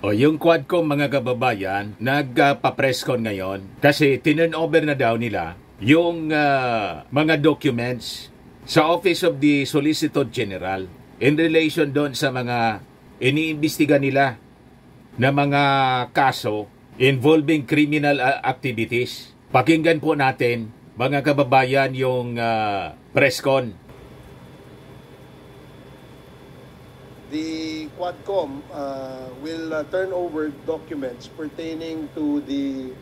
O yung Quadcom mga kababayan, nagpa-presscon ngayon kasi tinurnover na daw nila yung mga documents sa Office of the Solicitor General in relation doon sa mga iniimbestiga nila na mga kaso involving criminal activities. Pakinggan po natin mga kababayan yung presscon. The Quadcom will turn over documents pertaining to the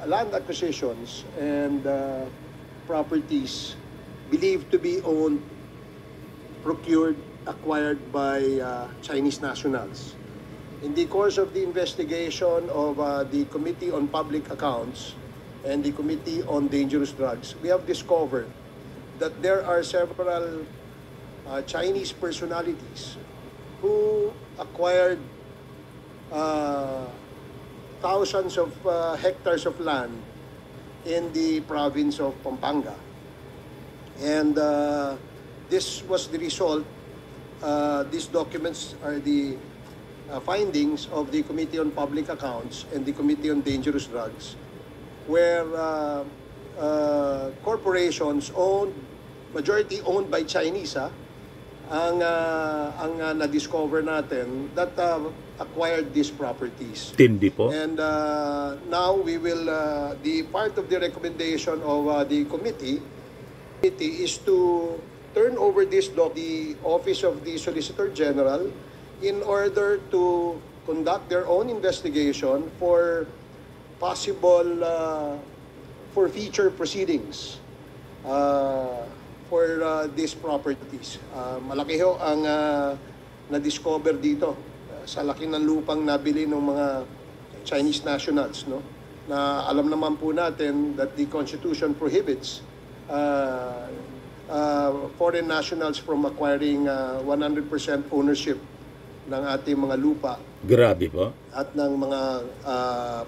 land acquisitions and properties believed to be owned, procured, acquired by Chinese nationals. In the course of the investigation of the Committee on Public Accounts and the Committee on Dangerous Drugs, we have discovered that there are several Chinese personalities who acquired thousands of hectares of land in the province of Pampanga. And this was the result, these documents are the findings of the Committee on Public Accounts and the Committee on Dangerous Drugs, where corporations majority owned by Chinese ang na-discover natin that acquired these properties. Tindi po. And now we will the part of the recommendation of the committee is to turn over this the Office of the Solicitor General in order to conduct their own investigation for possible for future proceedings for these properties. Malaki ho ang na-discover dito sa laki ng lupang nabili ng mga Chinese nationals, no? Na alam naman po natin that the Constitution prohibits foreign nationals from acquiring 100% ownership ng ating mga lupa. Grabe po. At ng mga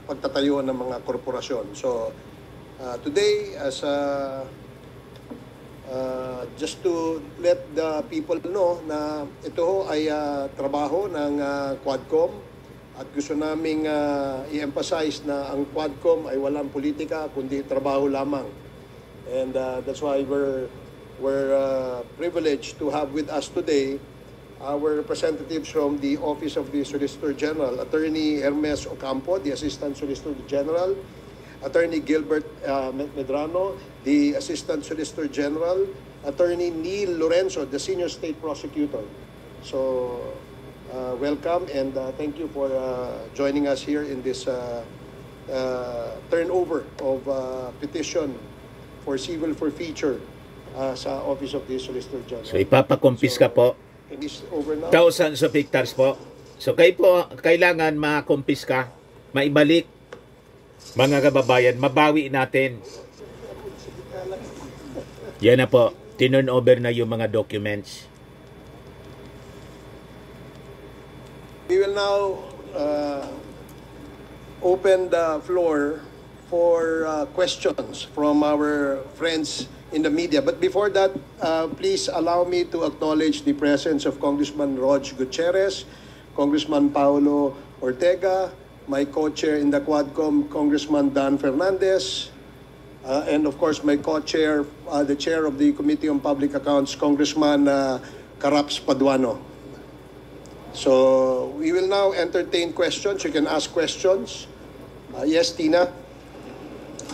pagtatayo ng mga korporasyon. So, today, as just to let the people know na ito ho ay trabaho ng Quadcom at gusto naming i-emphasize na ang Quadcom ay walang politika kundi trabaho lamang. And that's why we're privileged to have with us today our representatives from the Office of the Solicitor General, Attorney Hermes Ocampo, the Assistant Solicitor General, Attorney Gilbert Medrano, the Assistant Solicitor General, Attorney Neil Lorenzo, the Senior State Prosecutor. So, welcome and thank you for joining us here in this turnover of petition for civil forfeiture sa Office of the Solicitor General. So, ipapakumpiska po. It is over now. Thousands of hectares po. So, kayo po, kailangan makumpiska, maibalik, mga kababayan, mabawi natin. Yan na po, tinurn over na yung mga documents. We will now open the floor for questions from our friends in the media. But before that, please allow me to acknowledge the presence of Congressman Rog Gutierrez, Congressman Paulo Ortega, my co-chair in the Quadcom, Congressman Dan Fernandez, and of course my co-chair, the chair of the Committee on Public Accounts, Congressman Caraps Paduano. So we will now entertain questions. You can ask questions. Yes, Tina?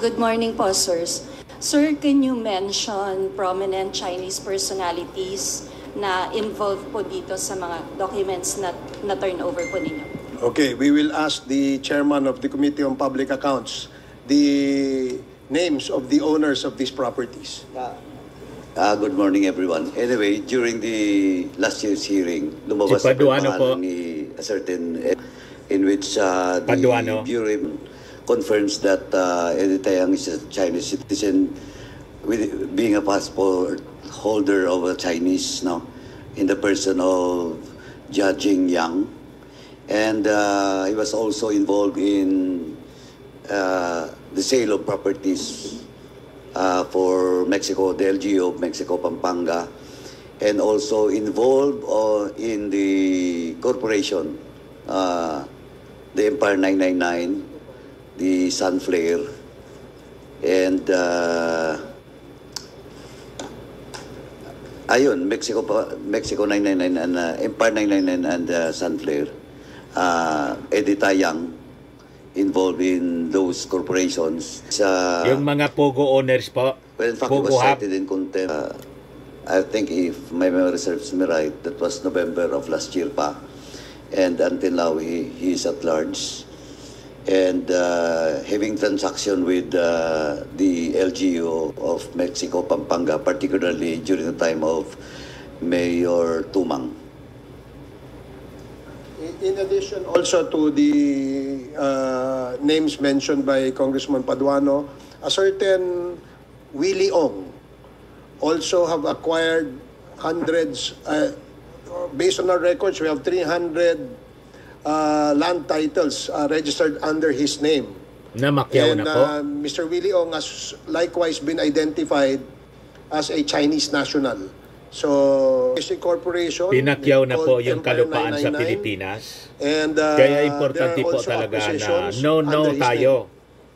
Good morning po, sirs. Sir, can you mention prominent Chinese personalities na involved po dito sa mga documents na turn over po ninyo? Okay, we will ask the chairman of the Committee on Public Accounts the names of the owners of these properties. Good morning, everyone. Anyway, during the last year's hearing, lumabas Si Paduano po. ni a certain in which the Paduano. Bureau confirms that Eddie Taeyang is a Chinese citizen with being a passport holder of a Chinese now in the person of Jia Jingyang. And he was also involved in the sale of properties for Mexico, the LGU of Mexico, Pampanga. and also involved in the corporation, the Empire 999, the Sunflare, and ayun, Mexico 999 and Empire 999 and Sunflare. Edita Yang involved in those corporations. Yung mga Pogo owners po. Well, in fact, it was cited in contempt. I think if my memory serves me right, that was November of last year pa. And until now, he is at large. And having transaction with the LGU of Mexico, Pampanga, particularly during the time of Mayor Tumang. In addition also to the names mentioned by Congressman Paduano, a certain Willie Ong also have acquired hundreds, based on our records, we have 300 land titles registered under his name. Na Macquiao And na po. Mr. Willie Ong has likewise been identified as a Chinese national. So, is a corporation. Pinakyaw na po called yung Empire kalupaan sa 999. Pilipinas. And, Kaya importante there are po also talaga na acquisitions no under his tayo. name.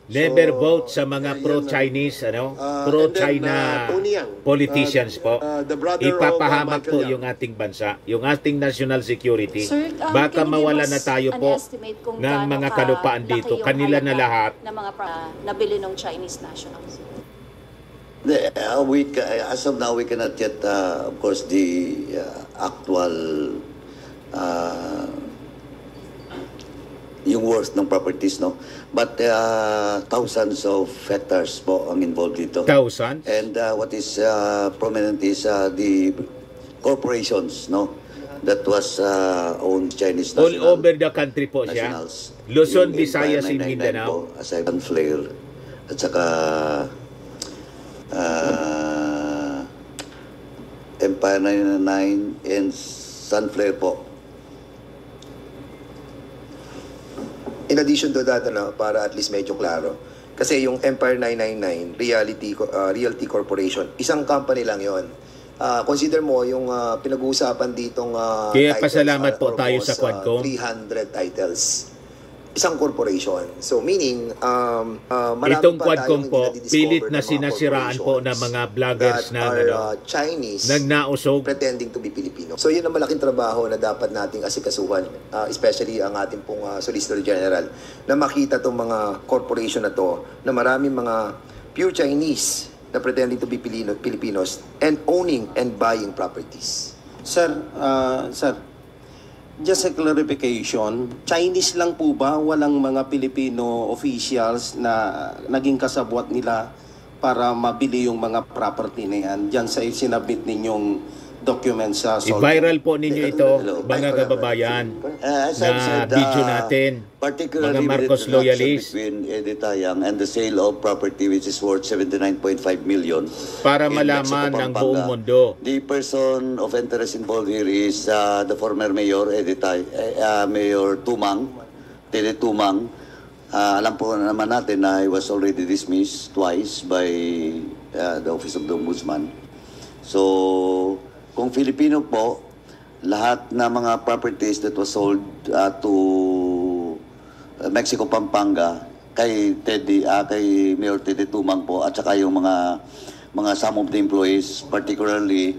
Never So, vote sa mga yan, pro-Chinese, and pro-China then, Tony Yang, politicians po. the brother of, Ipapahamak Michael po Yang. yung ating bansa, yung ating national security. Sir, Baka can you give mawala us na tayo an po estimate kung ng gaano mga kalupaan kalaki dito. yung Kanila na halaga lahat. ng mga nabili ng Chinese nationals? As of now, we cannot yet, of course, the actual yung worth ng properties, no? But thousands of hectares po ang involved dito. Thousands? And what is prominent is the corporations, no? That was owned Chinese All national. over the country po siya. Nationals. Luzon, Yung Visayas, Empire and 999 Mindanao. po, aside from Flare, at saka Empire 999 and Sunflare po. In addition to that, para at least medyo klaro, kasi yung Empire 999, Realty Corporation, isang company lang yon. Consider mo yung pinag-uusapan ditong Kaya titles, pasalamat po tayo almost, sa Quadcom. 300 titles. Isang corporation. So meaning, marami Itong pa Quadcom tayong po, hindi na-discover pilit na ng mga sinasiraan po ng mga vloggers that na are Chinese nagnausog. pretending to be Filipino. So yun ang malaking trabaho na dapat nating asikasuhan, especially ang ating pong Solicitor General, na makita itong mga corporation na to, na maraming mga pure Chinese na pretending to be Filipinos and owning and buying properties. Sir, just a clarification, Chinese lang po ba? Walang mga Filipino officials na naging kasabwat nila para mabili yung mga property na yan? Diyan sa sinabit ninyong documents sa I-viral po ninyo ito, Hello. mga kababayan, As I've na said, video natin. particularly Mga Marcos with the transaction loyalists. between Edita Yang and the sale of property which is worth 79.5 million. Para in malaman Mexico, ng Pampanga. buong mundo. The person of interest involved here is the former mayor, Mayor Tumang, Tede Tumang. Alam po naman natin na he was already dismissed twice by the Office of the Ombudsman. So, kung Filipino po, lahat na mga properties that was sold to Mexico, Pampanga, kay Mayor Tede Tumang po, at saka yung mga some of the employees, particularly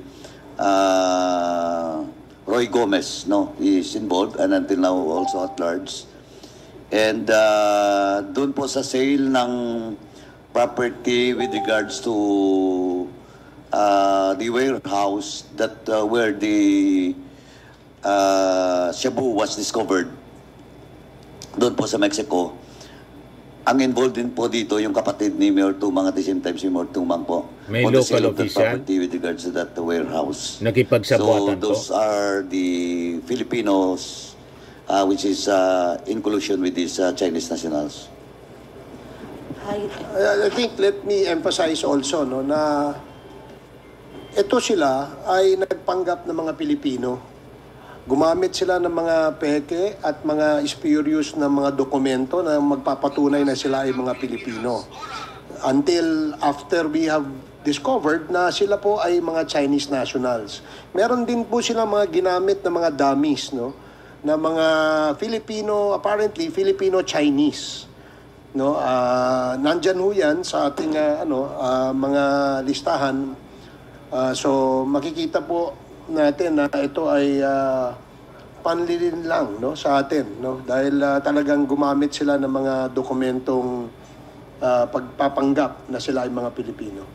Roy Gomez, no, is involved and until now also at large. And doon po sa sale ng property with regards to the warehouse that where the Shabu was discovered doon po sa Mexico. Ang involved din po dito yung kapatid ni Mayor Tumang at the same time si Mayor Tumang po. May on the local sale of that official? property with regards to that warehouse. Nakipagsabuatan So those are the Filipinos which is in collusion with these Chinese nationals. I think let me emphasize also na ito sila ay nagpanggap ng mga Pilipino. Gumamit sila ng mga peke at mga spurious na mga dokumento na magpapatunay na sila ay mga Pilipino. until after we have discovered na sila po ay mga Chinese nationals. Meron din po sila mga ginamit na mga dummies, no? Na mga Filipino, apparently Filipino-Chinese. No, nandyan ho yan sa ating mga listahan. So makikita po natin na ito ay panlilin lang, no, sa atin, no, dahil talagang gumamit sila ng mga dokumentong pagpapanggap na sila ay mga Pilipino.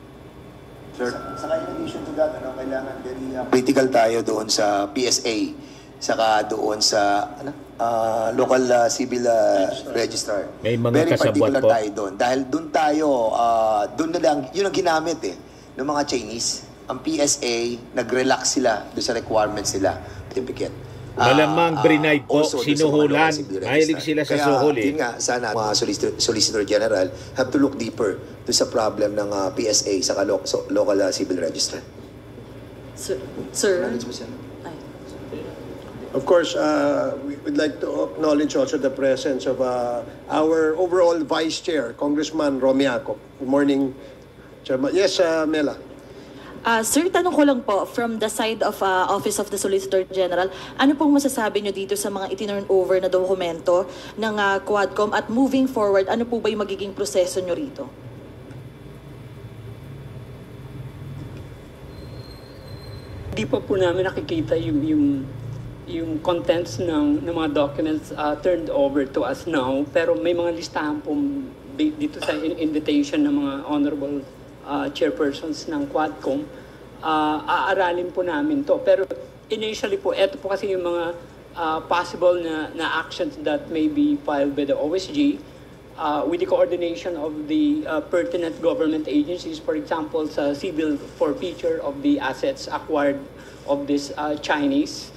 Sir, saka in addition to that, kailangan very critical tayo doon sa PSA, saka doon sa local civil registrar. May mga very kasabwat particular po. tayo doon. Dahil doon tayo, doon na lang, yun ang ginamit ng mga Chinese. Ang PSA, nag-relax sila doon sa requirements nila. Certificate. Malamang bribe po, also doon sa sinuhulan. mga civil Mahilig registrar. sila sa Kaya, suhol yun nga, sana mga Solicitor General have to look deeper doon sa problem ng PSA sa local civil registrar. Sir. Ay. Of course, we would like to acknowledge also the presence of our overall Vice Chair, Congressman Romiaco. Good morning, Chairman. Yes, Mela. Sir, tanong ko lang po, from the side of Office of the Solicitor General, ano pong masasabi nyo dito sa mga itinurn over na dokumento ng Quadcom at moving forward, ano po ba yung magiging proseso nyo rito? Hindi pa po namin nakikita yung contents ng mga documents turned over to us now, pero may mga listahan po dito sa invitation ng mga honorable chairpersons ng Quadcom. Aaralin po namin to. Pero initially po, eto po kasi yung mga possible na actions that may be filed by the OSG with the coordination of the pertinent government agencies, for example, sa civil forfeiture of the assets acquired of this Chinese.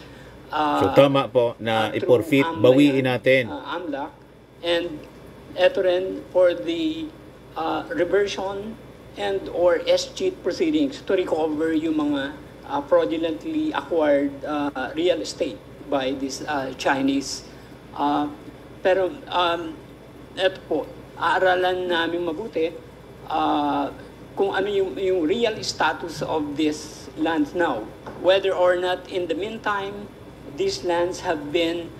So tama po na i-forfeit, bawiin natin. AMLAC. And eto rin for the reversion and or escheat proceedings to recover yung mga fraudulently acquired real estate by this Chinese. Pero eto po, aaralan namin mabuti kung ano yung real status of these lands now. Whether or not in the meantime, these lands have been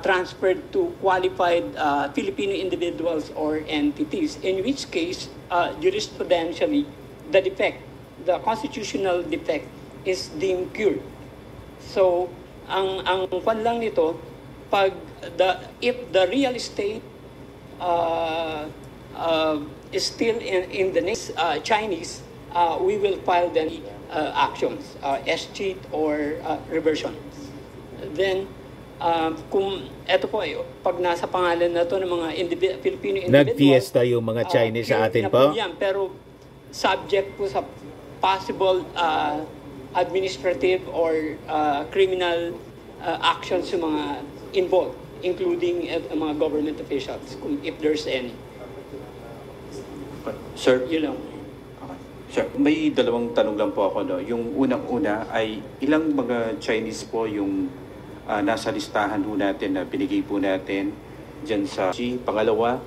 transferred to qualified Filipino individuals or entities, in which case, jurisprudentially, the constitutional defect is deemed cured. So, ang kwan lang nito, if the real estate is still in the next Chinese, we will file then actions, escheat or reversion. Then, kung eto po pag nasa pangalan na to ng mga Filipino individuals, Nagfiesta yung mga Chinese sa atin po. Yan, pero subject po sa possible administrative or criminal actions yung mga involved, including mga government officials, if there's any. Sir, Yun lang. Sir, may dalawang tanong lang po ako. No? Yung unang-una ay ilang mga Chinese po yung nasa listahan ho natin na binigay po natin dyan sa G. Pangalawa,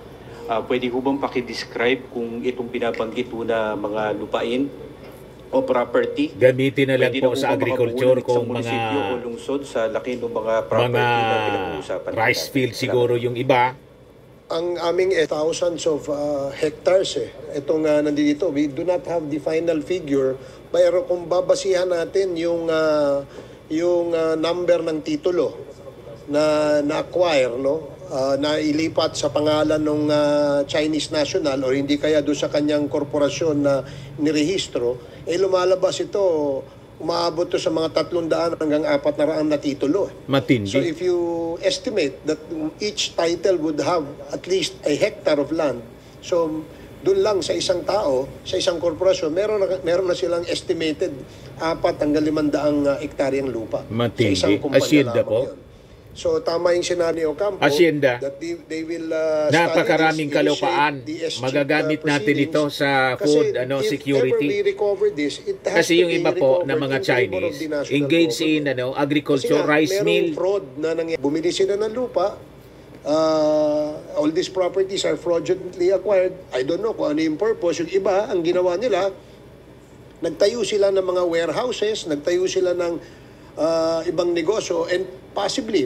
pwede ho bang pakidescribe kung itong binabanggit ho na mga lupain o property? Gamitin na lang po sa agriculture kung mga o lungsod sa laki ng mga property na pinag-uusapan. Rice field siguro yung iba. Ang aming thousands of hectares itong nandito, we do not have the final figure, pero kung babasihan natin yung number ng titulo na na-acquire, no, na ilipat sa pangalan ng Chinese national o hindi kaya doon sa kanyang korporasyon na nirehistro, lumalabas ito, umaabot to sa mga 300 hanggang 400 na titulo. Matindi. So if you estimate that each title would have at least a hectare of land, so doon lang sa isang tao, sa isang korporasyon, meron na silang estimated 4 hanggang 500 hektaryang lupa. Matindi. Sa isang kumpanya Asyenda lamang po. yun. So tama yung sinabi ni Ocampo Asyenda. that they will Napakaraming study this, kalupaan. the escheat, Magagamit natin proceedings. ito sa Kasi food if security. ever we recover this, it has Kasi to yung be iba po recovered na mga in favor of Chinese the national engaged in government. agriculture, Kasi nga, rice merong mill. fraud na nangyayari. Bumili sila ng lupa, all these properties are fraudulently acquired. I don't know kung ano yung purpose. Yung iba, ang ginawa nila, nagtayo sila ng mga warehouses, nagtayo sila ng ibang negosyo, and possibly,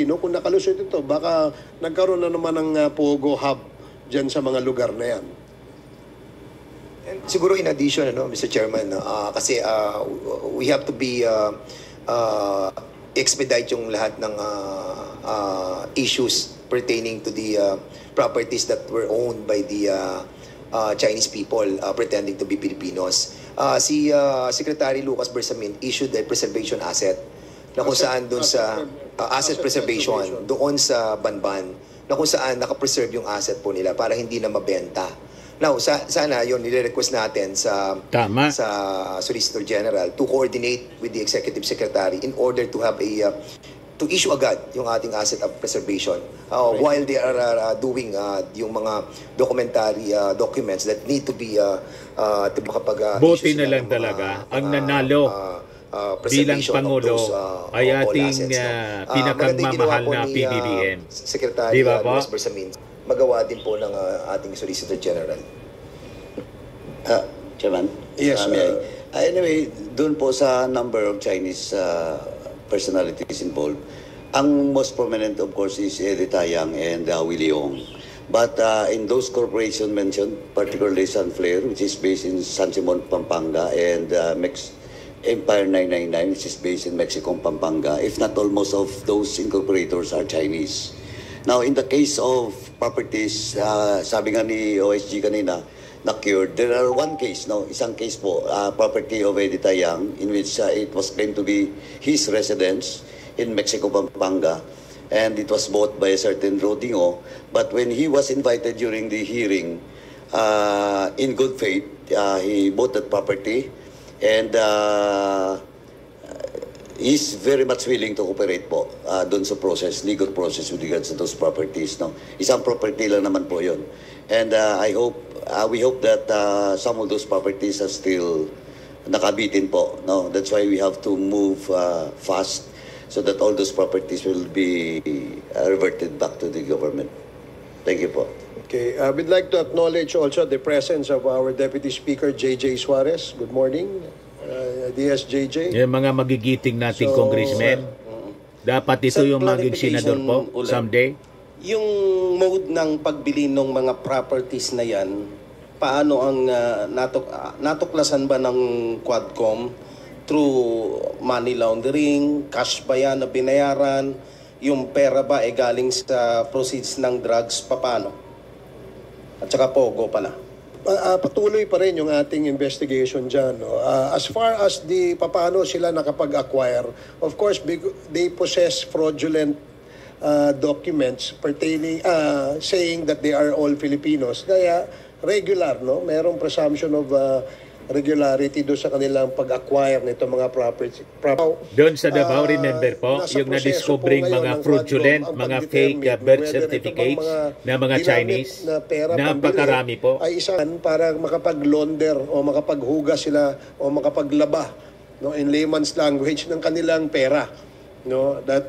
no, kung nakalusot ito, baka nagkaroon na naman ng Pogo Hub dyan sa mga lugar na yan. And siguro in addition, Mr. Chairman, kasi we have to be expedite yung lahat ng issues pertaining to the properties that were owned by the Chinese people pretending to be Filipinos. Si Secretary Lucas Bersamin issued a preservation asset na kung saan doon sa asset preservation doon sa Banban, na kung saan nakapreserve yung asset po nila para hindi na mabenta. Now, sana yun, nire-request natin sa Solicitor General to coordinate with the Executive Secretary in order to have to issue agad yung ating asset of preservation while they are doing yung mga documentary documents that need to be to makapag buti na lang talaga ang nanalo bilang Pangulo ay ating pinakamamahal na PBBM. Secretary Lucas Bersamin magawa din po ng ating Solicitor General. Chairman? Yes, anyway, doon po sa number of Chinese personalities involved, ang most prominent, of course, is Eddie Tayang and Willie Ong. But in those corporations mentioned, particularly Sunflare, which is based in San Simon, Pampanga, and Empire 999, which is based in Mexico, Pampanga, if not all, most of those incorporators are Chinese. Now, in the case of properties, sabi nga ni OSG kanina, na-cured, there are one case, isang case po, property of Eddie Tayang, in which it was claimed to be his residence in Mexico, Pampanga, and it was bought by a certain Rodingo. But when he was invited during the hearing, in good faith, he bought that property, and he's very much willing to cooperate po doon sa process, legal process with regards to those properties. Isang property lang naman po yun. And we hope that some of those properties are still nakabitin po. That's why we have to move fast so that all those properties will be reverted back to the government. Thank you po. Okay, we'd like to acknowledge also the presence of our Deputy Speaker, J.J. Suarez. Good morning. DSJJ. Yung mga magigiting nating congressmen, dapat ito yung maging senador po someday. Yung mode ng pagbili ng mga properties na yan, paano ang natuklasan ba ng Quadcom through money laundering, cash ba yan na binayaran, yung pera ba galing sa proceeds ng drugs, paano? At saka Pogo pala. Patuloy pa rin yung ating investigation dyan. As far as paano sila nakapag-acquire, of course, they possess fraudulent documents pertaining, saying that they are all Filipinos. Kaya regular, merong presumption of regularity doon sa kanilang pag-acquire nito mga property. Doon sa Davao, remember po, yung na-discovering mga fraudulent, mga fake birth certificates na mga Chinese, napakarami po. Ay isang para makapag-launder o makapaghugas sila o makapaglaba, in layman's language, ng kanilang pera. That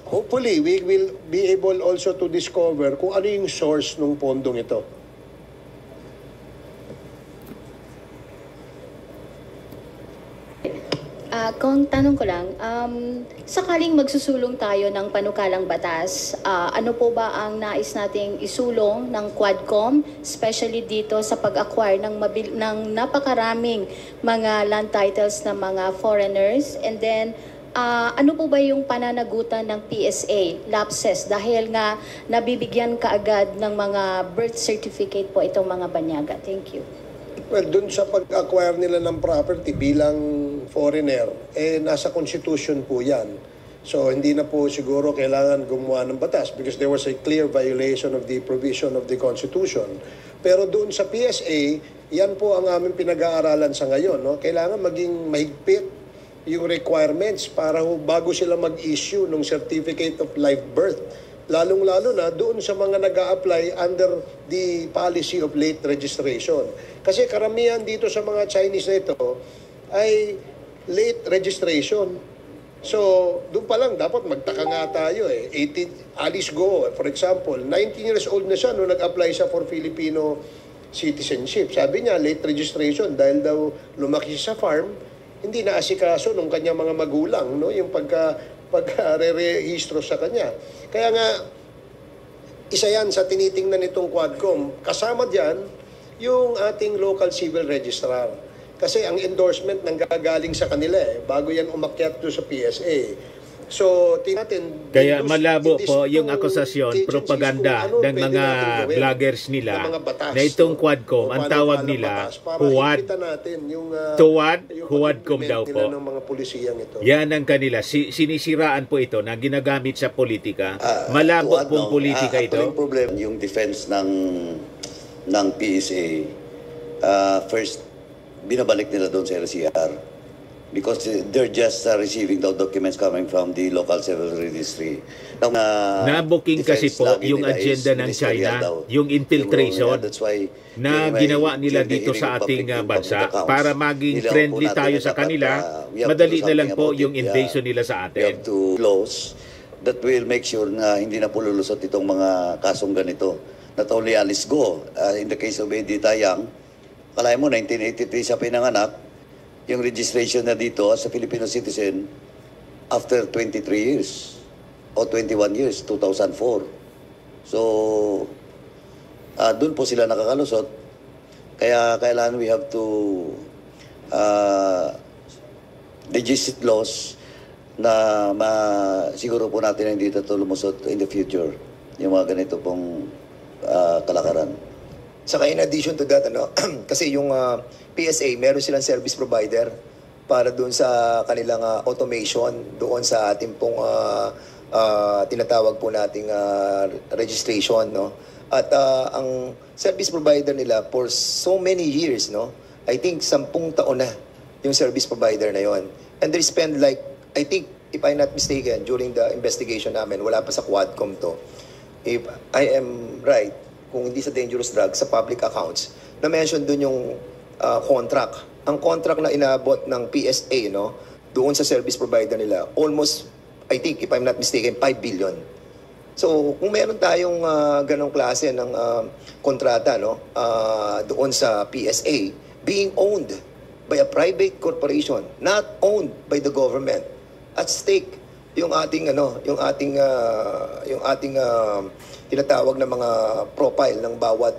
hopefully we will be able also to discover kung ano yung source ng pondong ito. Kung tanong ko lang, sakaling magsusulong tayo ng panukalang batas, ano po ba ang nais nating isulong ng Quadcom, especially dito sa pag-acquire ng napakaraming mga land titles ng mga foreigners? And then, ano po ba yung pananagutan ng PSA, lapses, dahil nga nabibigyan kaagad ng mga birth certificate po itong mga banyaga? Thank you. Well, dun sa pag-acquire nila ng property bilang foreigner, nasa constitution po yan. So, hindi na po siguro kailangan gumawa ng batas because there was a clear violation of the provision of the constitution. Pero doon sa PSA, yan po ang aming pinag-aaralan sa ngayon. Kailangan maging mahigpit yung requirements para bago sila mag-issue ng certificate of live birth. Lalong-lalo na doon sa mga nag-a-apply under the policy of late registration. Kasi karamihan dito sa mga Chinese na ito ay late registration. So, doon pa lang dapat magtaka nga tayo eh. 18, Alice Go, for example, 19 years old na siya nung nag-apply siya for Filipino citizenship. Sabi niya, late registration dahil daw lumaki siya sa farm, hindi na asikaso ng kanyang mga magulang, no? Yung pagka-re-rehistro sa kanya. Kaya nga, isa yan sa tinitingnan nitong Quadcom. Kasama dyan, yung ating local civil registrar. Kasi ang endorsement nang gagaling sa kanila bago yan umakyat doon sa PSA. So, natin, kaya malabo po yung akusasyon, propaganda ng mga vloggers nila na itong Quadcom, ang tawag nila Huwadcom daw po. Yan ang kanila. Sinisiraan po ito na ginagamit sa politika. Malabo pong politika ito. Ang problem, yung defense ng PSA, first, binabalik nila doon sa LCR. Because they're just receiving the documents coming from the local civil registry. Nabuking kasi po yung agenda ng China, yung infiltration na ginawa nila dito sa ating bansa para maging friendly tayo sa kanila. Madali na lang po yung invasion nila sa atin. We have to laws that will make sure na hindi na po lulusot itong mga kasong ganito. Not only Alice Go, in the case of Edita Yang, kalaya mo, 1983 siya pinanganak, yung registration na dito as a Filipino citizen after 23 years o 21 years, 2004. So, doon po sila nakakalusot. Kaya kailangan we have to legislate laws na siguro po natin na hindi ito lumusot in the future. Yung mga ganito pong kalakaran. Saka in addition to that, kasi yung PSA, meron silang service provider para doon sa kanilang automation, doon sa ating pong tinatawag po nating registration, no? At ang service provider nila for so many years, no? I think 10 taon na yung service provider na yon. And they spend like, I think, if I'm not mistaken, during the investigation namin, wala pa sa Quadcom to. If I am right, kung hindi sa dangerous drugs, sa public accounts, na-mention doon yung contract. Ang contract na inabot ng PSA, no, doon sa service provider nila, almost, I think, if I'm not mistaken, 5 billion. So, kung meron tayong ganong klase ng kontrata, no, doon sa PSA, being owned by a private corporation, not owned by the government, at stake yung ating tinatawag na mga profile ng bawat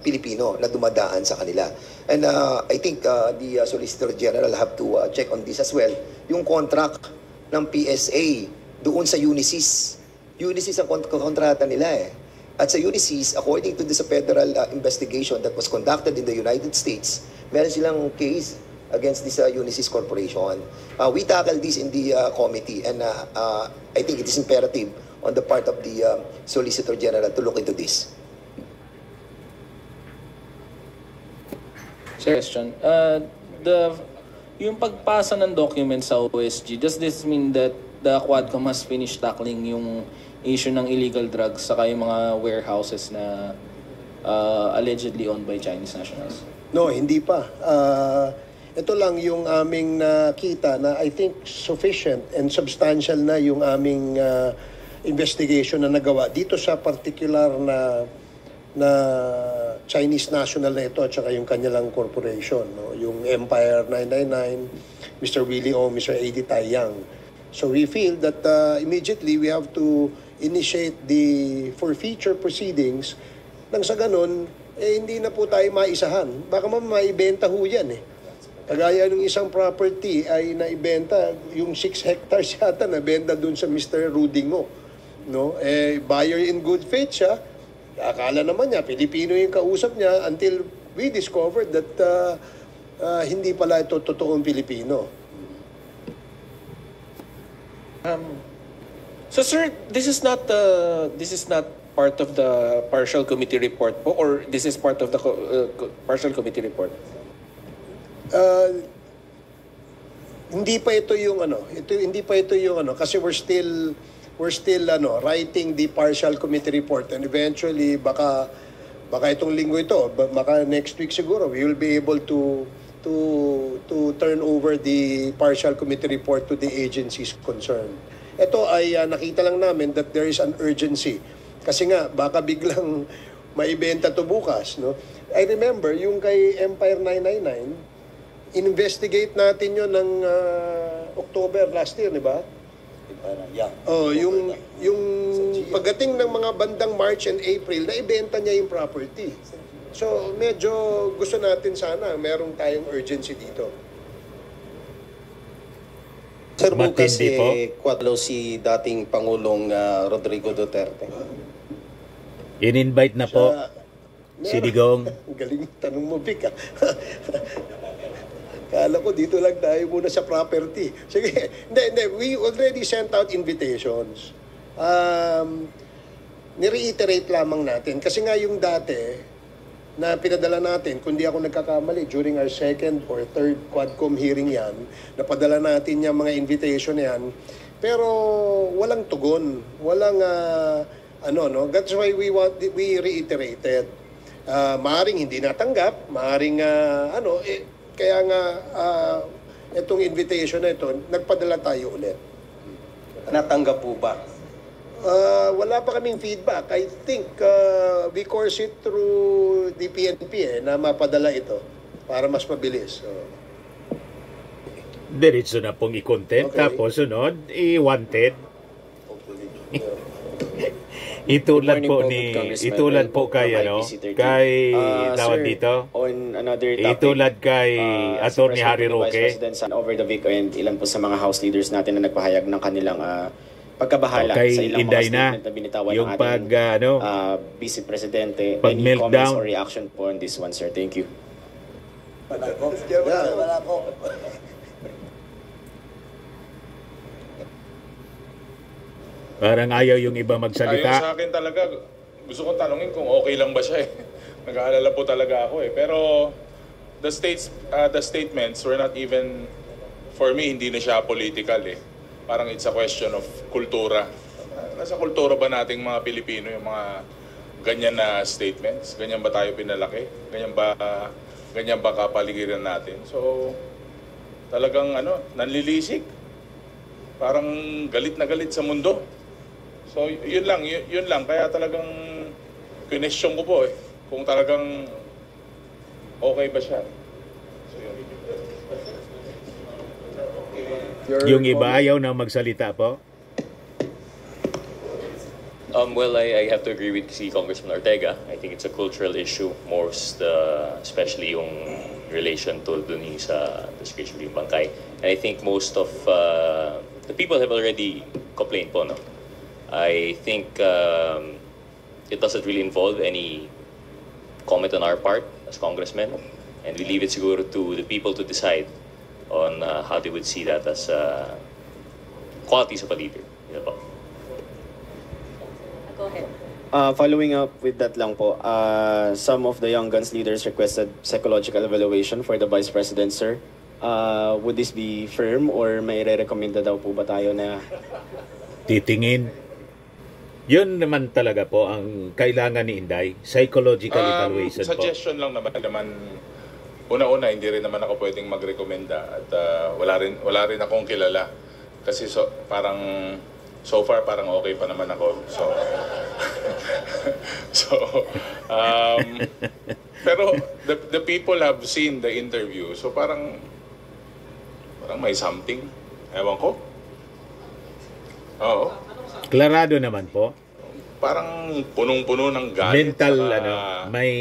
Pilipino na dumadaan sa kanila. And I think the Solicitor General have to check on this as well. Yung contract ng PSA doon sa Unisys. Unisys ang kontrata nila eh. At sa Unisys, according to this federal investigation that was conducted in the United States, meron silang case against this Unisys Corporation. We tackled this in the committee, and I think it is imperative on the part of the Solicitor General to look into this. Question. Yung pagpasa ng documents sa OSG, does this mean that the Quadcom has finished tackling yung issue ng illegal drugs saka yung mga warehouses na allegedly owned by Chinese nationals? No, hindi pa. Ito lang yung aming nakita na I think sufficient and substantial na yung aming investigation na nagawa dito sa particular na Chinese national na ito at saka yung kanilang corporation, no? Yung Empire 999, Mr. Willie O, Mr. Edita Yang. So we feel that immediately we have to initiate the forfeiture proceedings nang sa ganun, hindi na po tayo maisahan. Baka maibenta ho yan eh. Kagaya ng isang property ay naibenta, yung 6 hectares yata nabenta dun sa Mr. Ruding mo. No? Buyer in good faith siya, akala naman niya, Pilipino yung kausap niya until we discovered that hindi pala ito totoong Pilipino. So sir, this is not part of the partial committee report po, or this is part of the partial committee report? Hindi pa ito yung kasi we're still writing the partial committee report, and eventually baka itong linggo ito, baka next week siguro we will be able to to turn over the partial committee report to the agencies concerned. Ito ay nakita lang namin that there is an urgency. Kasi nga, baka biglang maibenta to bukas. No? I remember, yung kay Empire 999, investigate natin yun ng October last year, di ba? Oh, yung pagdating ng mga bandang March and April, naibenta niya yung property. So, medyo gusto natin sana, merong tayong urgency dito. Sir, bukas Matindi po. kwadlo si dating Pangulong Rodrigo Duterte. In-invite na po si Digong. Galing tanong mo, Vic. Kala ko dito lang tayo muna sa property. Sige, hindi. We already sent out invitations. Nireiterate lamang natin. Kasi nga yung dati na pinadala natin, kundi ako nagkakamali, during our second or third Quadcom hearing yan, napadala natin yung mga invitation yan. Pero walang tugon. Walang, no? That's why we reiterated. Maaring hindi natanggap, maaring, kaya nga, itong invitation na ito, nagpadala tayo ulit. Natanggap po ba? Wala pa kaming feedback. I think we course it through the PNP na mapadala ito para mas mabilis. Diretso na pong i-content. Okay. Tapos sunod, i-wanted. Itulad po ni itulad po kay kay tawag dito. On another topic, itulad kay Attorney Harry Roque. President over the week and ilan po sa mga House leaders natin na nagpahayag ng kanilang pagkabahala sa ilang Inday mga statement na binitawan yung ng ating Vice Presidente. pag Any comments meltdown or reaction po on this one, sir? Thank you. Wala ko. Parang ayaw yung iba Ayun magsalita. sa akin talaga, gusto kong tanungin kung okay lang ba siya eh. Nag-aalala po talaga ako eh. Pero the statements were not even, for me, hindi na siya political eh. Parang it's a question of kultura. Nasa kultura ba nating mga Pilipino yung mga ganyan na statements? Ganyan ba tayo pinalaki? Ganyan ba kapaligiran natin? So, talagang nanlilisik. Parang galit na galit sa mundo. So, yun lang. Kaya talagang question ko po eh, kung talagang okay ba siya. So, yun. Yung iba ayaw na magsalita po. Well, I have to agree with si Congressman Ortega. I think it's a cultural issue, especially yung relation to dun sa description ng bangkay. And I think most of the people have already complained po, no? I think it doesn't really involve any comment on our part as congressmen, and we leave it siguro to the people to decide on how they would see that as qualities of a leader. Yun po. Go ahead. Following up with that lang po, some of the Young Guns leaders requested psychological evaluation for the Vice President, sir. Would this be firm or may re-recommenda daw po ba tayo na Titingin. Yun naman talaga po ang kailangan ni Inday, psychological evaluation po. Suggestion lang naman. Una-una, hindi rin naman ako pwedeng magrekomenda at wala rin akong kilala. Kasi so far parang okay pa naman ako. Pero the people have seen the interview. So parang may something. Ewan ko. Oo. Klarado naman po. Parang punong-puno ng galit. Mental, may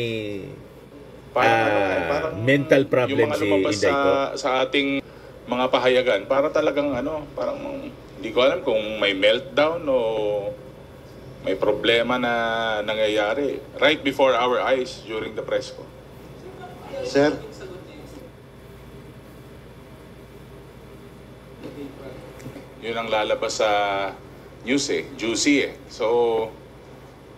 mental problem si Inday po. Sa ating mga pahayagan. Para talagang parang hindi ko alam kung may meltdown o may problema na nangyayari right before our eyes during the press ko. Sir? Yun ang lalabas sa news juicy eh. So,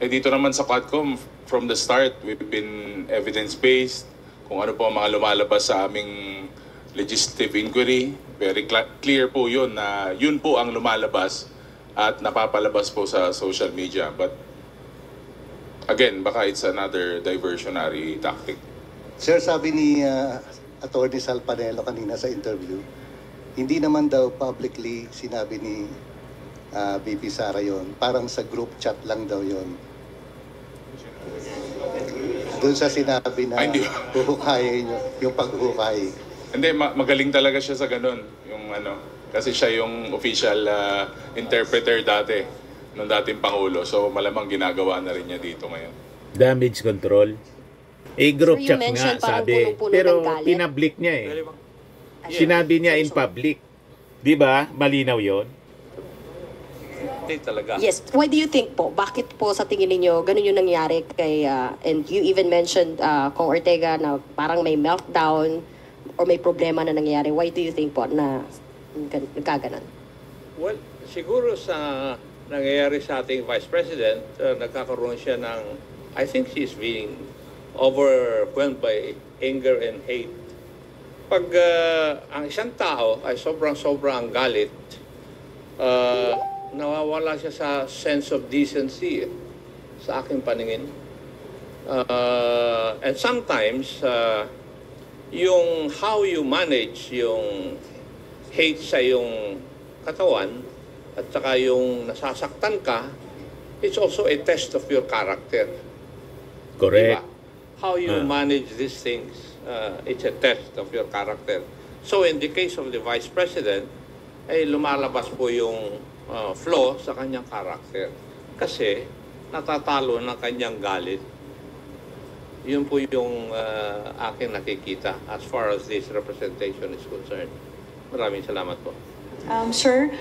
dito naman sa Quadcom, from the start, we've been evidence-based. Kung ano po ang mga lumalabas sa aming legislative inquiry, very clear po yun na yun po ang lumalabas at napapalabas po sa social media. But, again, baka it's another diversionary tactic. Sir, sabi ni Attorney Sal Panelo kanina sa interview, hindi naman daw publicly sinabi ni VP Sara yon. Parang sa group chat lang daw yon. Doon sa sinabi na huhukayin nyo, yung paghuhukay. Hindi, magaling talaga siya sa ganun. Yung kasi siya yung official interpreter dati ng dating Pangulo. So malamang ginagawa na rin niya dito ngayon. Damage control. Group chat nga, sabi. Pero pinablik niya eh. Sinabi niya in public. Di ba? Malinaw yon. Talaga. Yes. Why do you think po? Bakit po sa tingin ninyo ganun yung nangyari kay and you even mentioned Kong Ortega na parang may meltdown or may problema na nangyari. Why do you think po na nagkaganon? Well, siguro sa nangyayari sa ating Vice President, nagkakaroon siya ng, I think she's being overwhelmed by anger and hate. Pag ang isang tao ay sobrang galit, nawawala siya sa sense of decency sa aking paningin. And sometimes, yung how you manage yung hate sa yung katawan at saka yung nasasaktan ka, it's also a test of your character. Correct. Diba? How you manage these things, it's a test of your character. So in the case of the Vice President, ay lumalabas po yung flaw sa kanyang karakter. Kasi natatalo ng kanyang galit. Yun po yung aking nakikita as far as this representation is concerned. Maraming salamat po. Sir,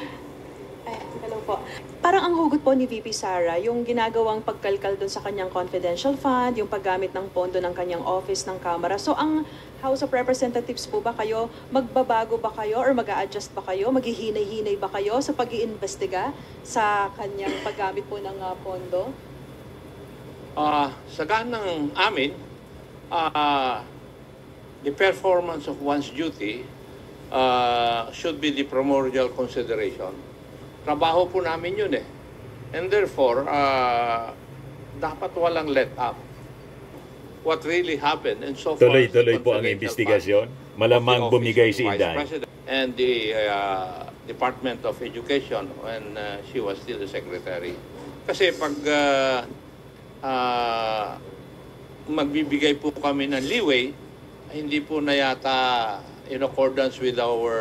hello po. Parang ang hugot po ni VP Sara, yung ginagawang pagkalkal doon sa kanyang confidential fund, yung paggamit ng pondo ng kanyang office ng Kamara. So ang House of Representatives po ba kayo, magbabago ba kayo or mag-a-adjust ba kayo, maghihinay-hinay ba kayo sa pag-iimbestiga sa kanyang paggamit po ng pondo? Sa ganang amin, the performance of one's duty should be the primordial consideration. Trabaho po namin yun eh. And therefore, dapat walang let up. What really happened and so far tuloy-tuloy po ang investigasyon. Malamang bumigay si Inday. And the Department of Education when she was still the secretary. Kasi pag magbibigay po kami ng leeway, hindi po na yata in accordance with our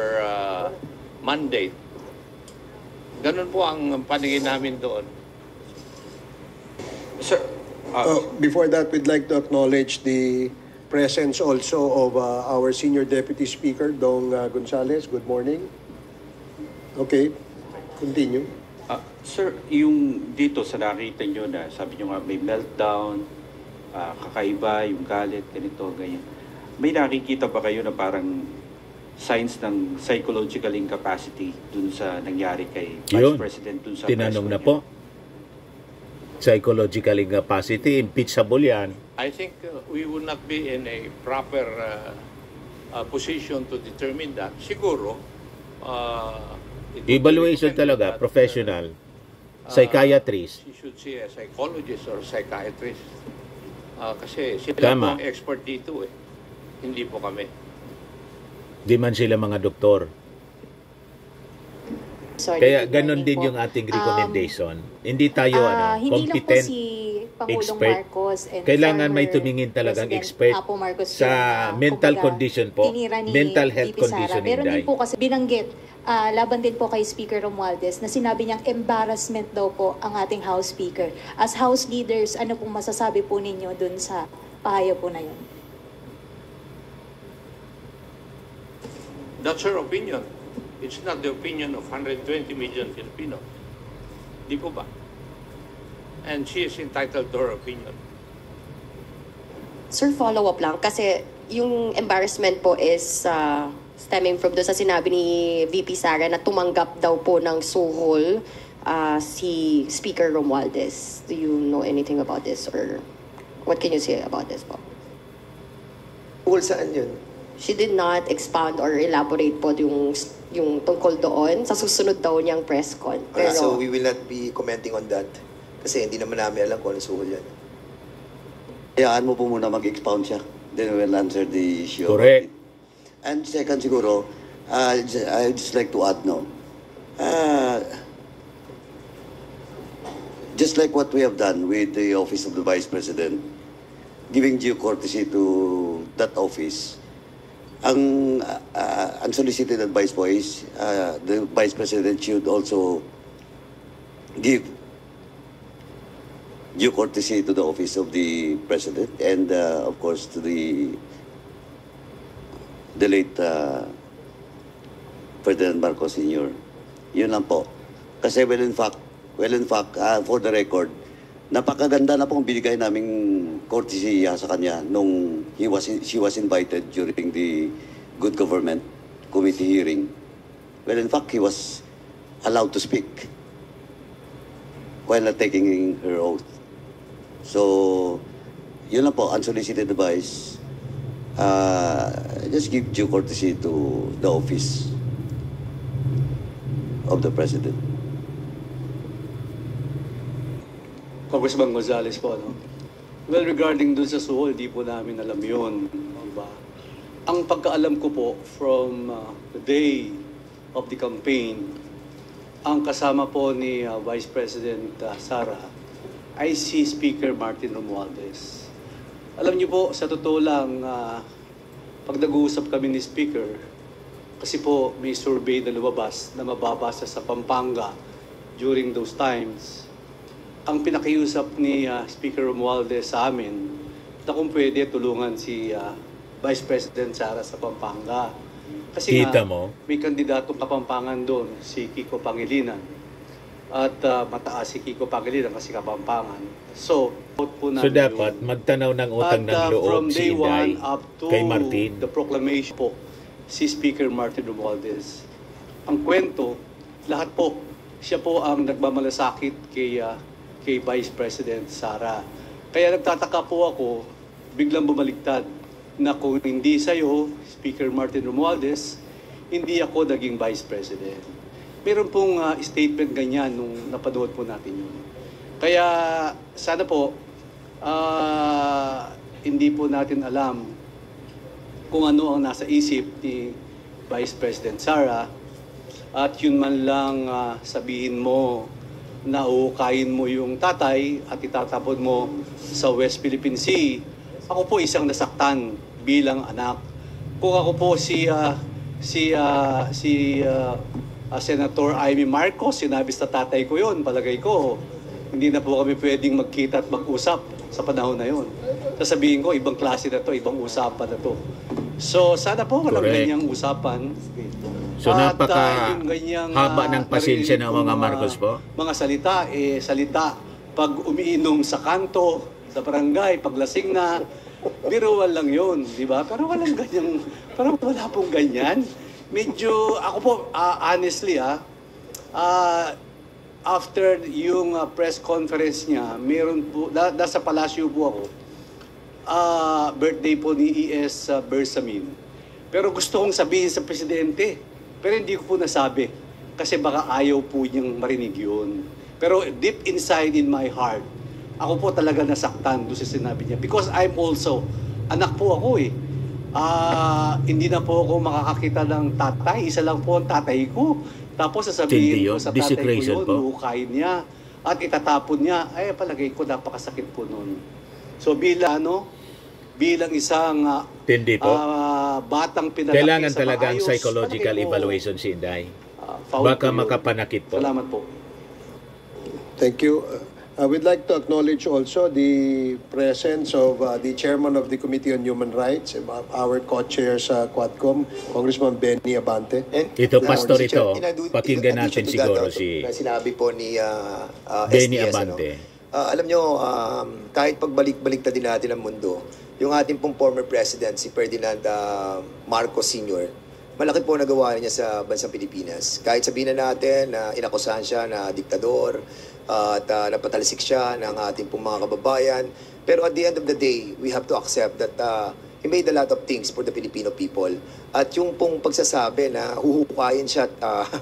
mandate. Ganun po ang paningin namin doon. Sir, before that, we'd like to acknowledge the presence also of our Senior Deputy Speaker, Dong Gonzales. Good morning. Okay, continue. Sir, yung dito sa nakita nyo na sabi nyo nga may meltdown, kakaiba, yung galit, ganito, ganyan. May nakikita ba kayo na parang signs ng psychological incapacity dun sa nangyari kay Vice President dun sa tinanong na po. Psychological incapacity, impeachable yan. I think we would not be in a proper position to determine that. Siguro, evaluation talaga, professional. Psychiatrist. You should see a psychologist or psychiatrist. Kasi sila po ang expert dito eh. Hindi po kami. Di man sila mga doktor. Sorry, kaya ganon din yung ating recommendation. Hindi tayo competent si Pangulong expert. Marcos and kailangan may tumingin talagang expert sa mental condition po, mental health condition. Pero din po kasi binanggit, laban din po kay Speaker Romualdez na sinabi niyang embarrassment daw po ang ating House Speaker. As House leaders, ano pong masasabi po ninyo dun sa pahayag po na yun? That's her opinion. It's not the opinion of 120 million Filipinos. Di po ba? And she is entitled to her opinion. Sir, follow-up lang. Kasi yung embarrassment po is stemming from doon sa sinabi ni VP Sara na tumanggap daw po ng suhol si Speaker Romualdez. Do you know anything about this? Or what can you say about this po? Suhol saan yun? She did not expound or elaborate po yung tungkol doon sa susunod daw niyang press con. Pero, so we will not be commenting on that. Kasi hindi naman namin alam kung ano suhol yan. Hayaan mo po muna mag-expound siya. Then we'll answer the issue. Correct. And second siguro, I'd just like to add no. Just like what we have done with the Office of the Vice President, giving due courtesy to that office, ang unsolicited advice po is the Vice President should also give due courtesy to the Office of the President and of course to the late Ferdinand Marcos Sr. Yun lang po. Kasi well in fact, for the record, napakaganda na pong binigay naming courtesy sa kanya nung she was invited during the Good Government Committee hearing. Well, in fact, he was allowed to speak while not taking her oath. So, yun lang po, unsolicited advice. Just give due courtesy to the office of the President. Congressman Gonzales po, no? Well, regarding dun sa suhol, di po namin alam yun. Diba? Ang pagkaalam ko po, from the day of the campaign, ang kasama po ni Vice President Sara ay si Speaker Martin Romualdez. Alam niyo po, sa totoo lang, pag nag-uusap kami ni Speaker, kasi po may survey na lumabas na mababasa sa Pampanga during those times, ang pinakiusap ni Speaker Romualdez sa amin na kung pwede tulungan si Vice President Sara sa Pampanga. Kasi Kita nga, mo? may kandidatong Kapampangan doon, si Kiko Pangilinan. At mataas si Kiko Pangilinan kasi Kapampangan. So, po So dapat magtanaw ng utang ng loob from si day Inday 1 up to kay Martin. the proclamation po, si Speaker Martin Romualdez. Ang kwento, lahat po, siya po ang nagmamalasakit kay Vice President Sara. Kaya nagtataka po ako, biglang bumaligtad, na kung hindi sa'yo, Speaker Martin Romualdez, hindi ako naging Vice President. Meron pong statement ganyan nung napanood po natin yun. Kaya sana po, hindi po natin alam kung ano ang nasa isip ni Vice President Sara at yun man lang sabihin mo na uukayin mo yung tatay at itatapon mo sa West Philippine Sea. Ako po isang nasaktan bilang anak. Kung ako po si Senator Amy Marcos, sinabi sa tatay ko yun, palagay ko, hindi na po kami pwedeng magkita at mag-usap sa panahon na yun. Sasabihin ko, ibang klase na to, ibang usapan na to. So, sana po walang ganyang usapan. So, at, napaka yung ganyang, haba ng pasensya ng mga Marcos po? Mga salita, pag umiinom sa kanto, sa barangay, paglasing na, biruan lang yun, di ba? Pero walang ganyang, parang wala pong ganyan. Medyo, ako po, honestly, after yung press conference niya, meron po, nasa palasyo po ako, birthday po ni E.S. Bersamin. Pero gusto kong sabihin sa presidente, pero hindi ko po nasabi, kasi baka ayaw po niyang marinig yun. Pero deep inside in my heart, ako po talaga nasaktan doon sa sinabi niya. Because I'm also, anak po ako eh. Hindi na po ako makakakita ng tatay. Isa lang po ang tatay ko. Tapos sasabihin ko sa tatay ko yun, hukayin niya. At itatapon niya. Ay, palagay ko napakasakit po noon. So bilang isang batang pinalaki kailangan sa talagang maayos, psychological evaluation si Inday. Baka makapanakit po. Salamat po. Thank you. I would like to acknowledge also the presence of the chairman of the Committee on Human Rights, our co-chair sa Quadcom, Congressman Benny Abante. Ito, Pastor, ito. Pakinggan natin siguro si sinabi po ni Benny SDS, Abante. Alam nyo, kahit pagbalik-balik na din natin ang mundo, yung ating pong former president, si Ferdinand Marcos Sr., malaki po nagawa niya sa bansang Pilipinas. Kahit sabihin na natin na inakusahan siya na diktador, at napatalsik siya ng ating pong mga kababayan. Pero at the end of the day, we have to accept that he made a lot of things for the Filipino people. At yung pong pagsasabi na huhukayin siya at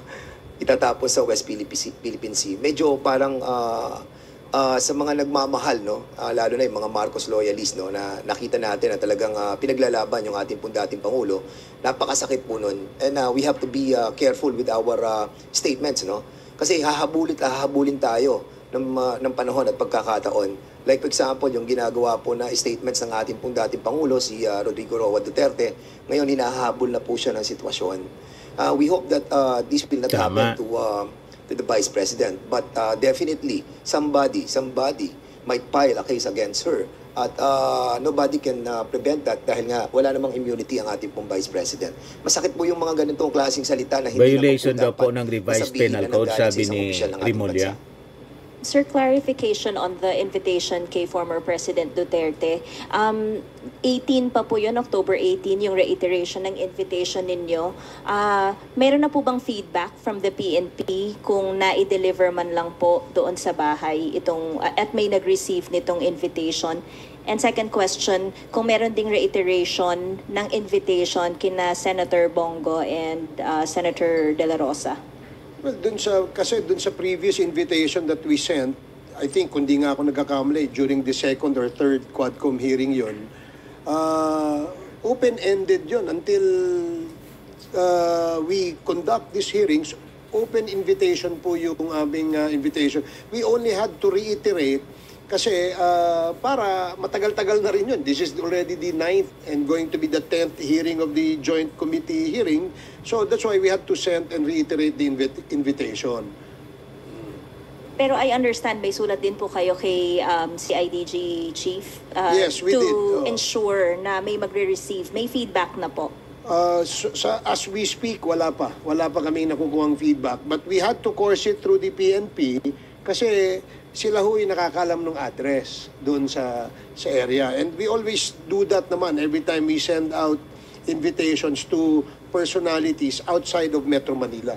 itatapos sa West Philippine Sea, medyo parang sa mga nagmamahal, no, lalo na yung mga Marcos loyalists, no, na nakita natin na talagang pinaglalaban yung ating pong dating Pangulo. Napakasakit po nun. And we have to be careful with our statements, no? Kasi hahabulin tayo ng panahon at pagkakataon. Like for example, yung ginagawa po na statements ng ating pong dating Pangulo, si Rodrigo Roa Duterte, ngayon hinahabol na po siya ng sitwasyon. We hope that this will not happen to the Vice President. But definitely, somebody might file a case against her. At nobody can prevent that dahil nga wala namang immunity ang ating pong Vice President. Masakit po yung mga ganitong klaseng salita na hindi violation daw po ng revised penal code, sabi ni Rimulya. Sir, clarification on the invitation kay former President Duterte. 18 pa po yun, October 18, yung reiteration ng invitation ninyo. Meron na po bang feedback from the PNP kung na-deliver man lang po doon sa bahay itong, at may nag-receive nitong invitation? And second question, kung meron ding reiteration ng invitation kina Senator Bongo and Senator De La Rosa? Well, kasi dun sa previous invitation that we sent, I think, kundi nga ako nagkakamali, during the second or third Quadcom hearing yon, open-ended yon until we conduct these hearings. Open invitation po yung aming invitation. We only had to reiterate kasi para matagal-tagal na rin yun. This is already the 9th and going to be the 10th hearing of the joint committee hearing. So that's why we had to send and reiterate the invitation. Pero I understand may sulat din po kayo kay CIDG Chief yes, we did. Ensure na may magre-receive. May feedback na po. As we speak, wala pa. Wala pa kaming nakukuhang feedback. But we had to course it through the PNP kasi sila ho'y nakakalam ng address doon sa area. And we always do that naman every time we send out invitations to personalities outside of Metro Manila.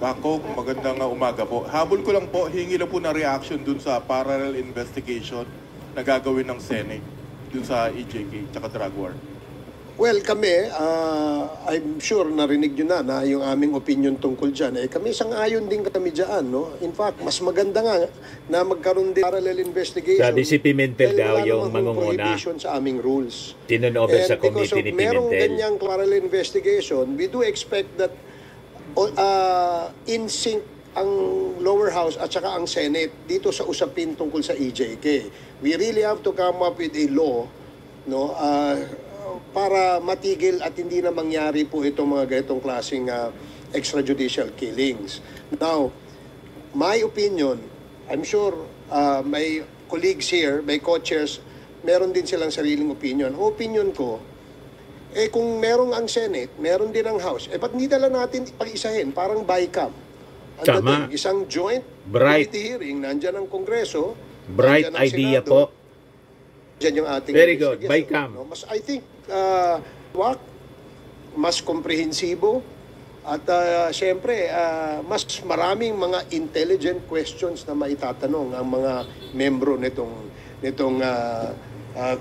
Ako, magandang umaga po. Habol ko lang po, hingi lang po na reaction dun sa parallel investigation na gagawin ng Senate dun sa EJK tsaka drug war. Well, kami, I'm sure narinig nyo na yung aming opinion tungkol dyan. Kami sang-ayon din kami dyan. No? In fact, mas maganda nga na magkaroon din parallel investigation. Sabi si Pimentel daw yung mangunguna. Sa aming rules. Tinunover sa committee ni Pimentel. Merong ganyang parallel investigation, we do expect that in sync ang lower house at saka ang Senate dito sa usapin tungkol sa EJK. We really have to come up with a law, no, para matigil at hindi na mangyari po itong mga ganitong klaseng extrajudicial killings. Now, my opinion, I'm sure may colleagues here, may co-chairs, meron din silang sariling opinion. Opinion ko, kung merong ang Senate, meron din ang House, ba't hindi na lang natin pag-isahin, parang BICAM. Tama. Isang joint committee hearing, nandyan ang Kongreso, bright idea po. Diyan yung ating very good, BICAM. No? I think mas komprehensibo at siyempre mas maraming mga intelligent questions na maitatanong ang mga membro nitong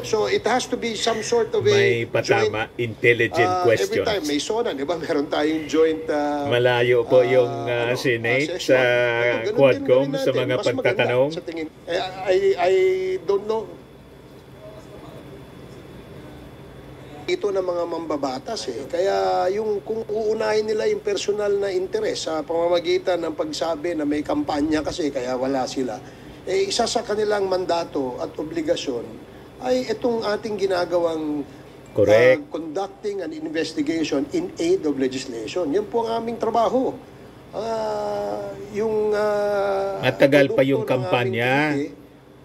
so it has to be some sort of may patama joint, intelligent questions. Every time may SONA, di ba? Meron tayong joint malayo po yung Senate sa Quadcom sa mga pagtatanong. Sa tingin. I don't know. Ito ng mga mambabatas Kaya yung kung uunahin nila yung personal na interes sa pamamagitan ng pagsabi na may kampanya kasi kaya wala sila, isa sa kanilang mandato at obligasyon ay itong ating ginagawang conducting an investigation in aid of legislation. Yan po ang aming trabaho. Matagal pa yung kampanya.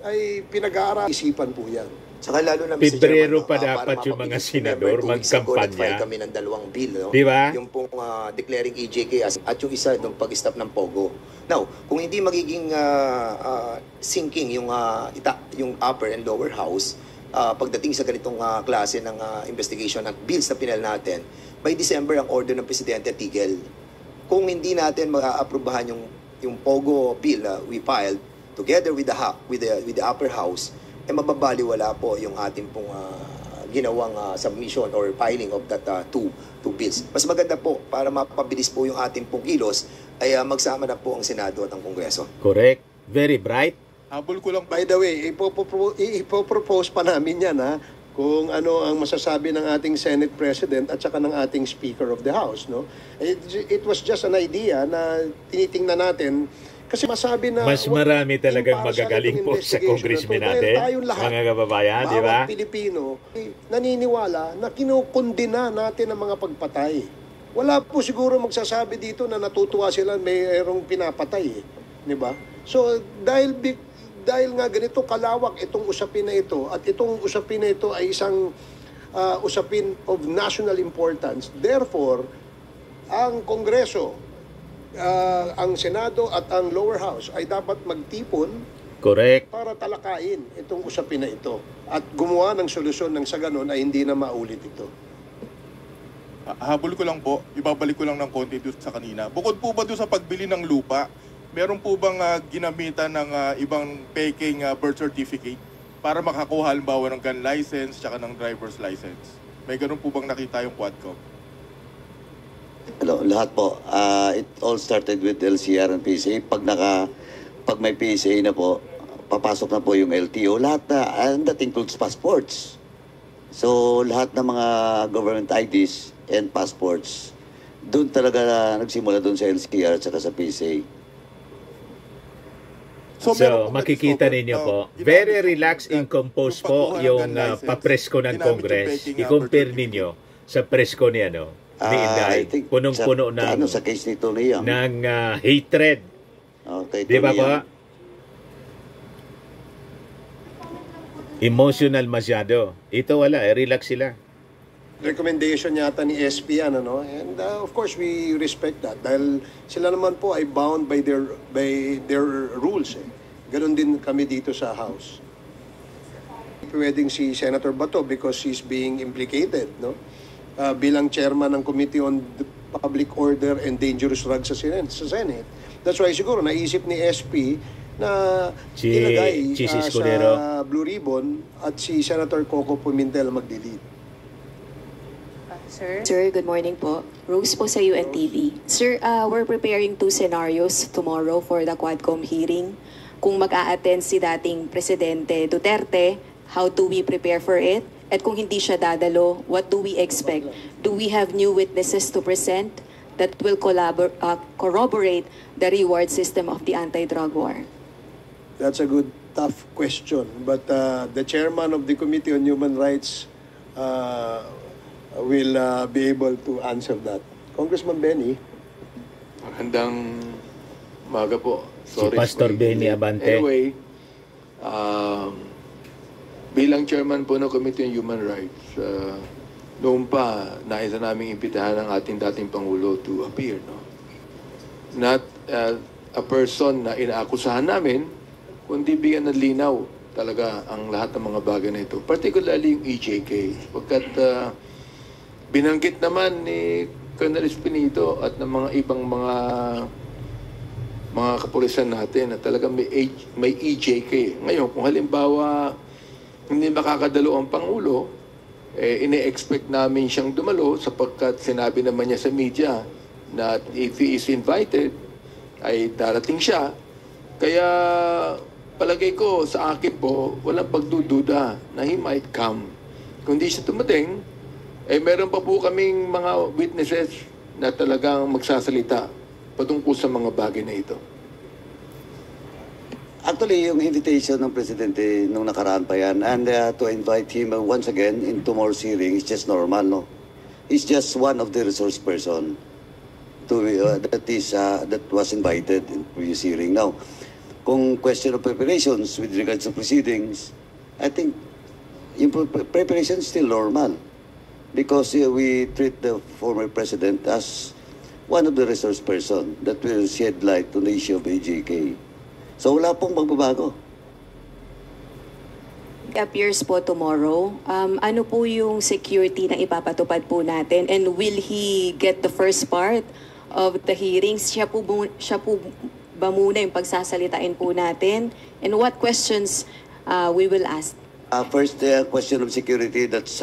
Ay pinag-aaralan, isipan po yan. Saka lalo na Pebrero pa dapat yung mga senador magkampanya. Kami ng dalawang bill, no? Di ba? Yung pong declaring EJK at yung isa ng pag-stop ng POGO. Now, kung hindi magiging sinking yung upper and lower house pagdating sa ganitong klase ng investigation at bills na pinal natin, by December ang order ng Presidente tigil. Kung hindi natin mag-aaprubahan yung POGO bill we filed together with the upper house, mababaliwala po yung ating pong ginawang submission or filing of that two bills. Mas maganda po para mapabilis po yung ating pong kilos, ay magsama na po ang Senado at ang Kongreso. Correct. Very bright. Habol ko lang. By the way, ipopropose pa namin yan kung ano ang masasabi ng ating Senate President at saka ng ating Speaker of the House. No? It was just an idea na tinitingnan natin kasi masabi na mas marami talagang magagaling po sa congressman natin, mga kababayan, di ba? Bawat Pilipino naniniwala na kinukundina natin ang mga pagpatay. Wala po siguro magsasabi dito na natutuwa sila mayroong pinapatay, di ba? So dahil nga ganito kalawak itong usapin na ito at itong usapin na ito ay isang usapin of national importance, therefore ang Kongreso, ang Senado at ang lower house ay dapat magtipon correct para talakayin itong usapin na ito at gumawa ng solusyon ng sa ganon ay hindi na maulit ito. Habol ko lang po, ibabalik ko lang ng konti doon sa kanina. Bukod po ba doon sa pagbili ng lupa, meron po bang ginamitan ng ibang peking birth certificate para makakuha halimbawa ng gun license tsaka ng driver's license? May ganun po bang nakita yung Quadcom? Hello, lahat po. It all started with LCR and PSA. Pag may PSA na po, papasok na po yung LTO. Lahat na, and that includes passports. So, lahat ng mga government IDs and passports, doon talaga nagsimula doon sa LCR at saka sa PSA. So makikita ninyo po, very relaxed and composed po yung papresko ng Congress. I-compare ninyo sa presko ni ni Inday, punong-puno ng sa case nito niya ng hatred. Okay, di ba po? Emotional masyado. Ito wala, relax sila. Recommendation yata ni SP yan, and of course we respect that dahil sila naman po ay bound by their rules. Ganon din kami dito sa House. Pwedeng si Senator Bato because he's being implicated, bilang chairman ng Committee on Public Order and Dangerous Drugs sa Senate. That's why siguro naisip ni SP na ilagay sa Blue Ribbon at si Senator Coco Pimentel magdi-lead. Sir, good morning po. Rose po sa UNTV. Sir, we're preparing 2 scenarios tomorrow for the Quadcom hearing. Kung mag-a-attend si dating Presidente Duterte, how do we prepare for it? At kung hindi siya dadalo, what do we expect? Do we have new witnesses to present that will corroborate the reward system of the anti-drug war? That's a good, tough question. But the chairman of the Committee on Human Rights will be able to answer that. Congressman Benny. Magandang umaga po. Sorry, si Pastor Benny Abante. Anyway, bilang chairman po ng Committee on Human Rights, noon pa, nais na namin imbitahan ang ating dating Pangulo to appear. Not a person na inaakusahan namin, kundi bigyan ng linaw talaga ang lahat ng mga bagay na ito. Particularly yung EJK. Pagkat binanggit naman ni Colonel Espinito at ng mga ibang mga kapulisan natin na talaga may EJK. Ngayon, kung halimbawa hindi makakadalo ang Pangulo, ine-expect namin siyang dumalo sapagkat sinabi naman niya sa media na if he is invited, ay darating siya. Kaya palagay ko sa akin po, walang pagdududa na he might come. Kung di siya tumating, meron pa po kaming mga witnesses na talagang magsasalita patungkol sa mga bagay na ito. Actually, yung invitation ng Presidente nung nakaraan pa yan, and to invite him once again in tomorrow's hearing is just normal, no? He's just one of the resource person that was invited in previous hearing. Now, kung question of preparations with regards to proceedings, I think yung preparation is still normal because we treat the former President as one of the resource person that will shed light on the issue of AJK. So wala pong magbabago. Appears po tomorrow. Ano po yung security na ipapatupad po natin? And will he get the first part of the hearings? Siya po ba muna yung pagsasalitain po natin? And what questions we will ask? First, question of security, that's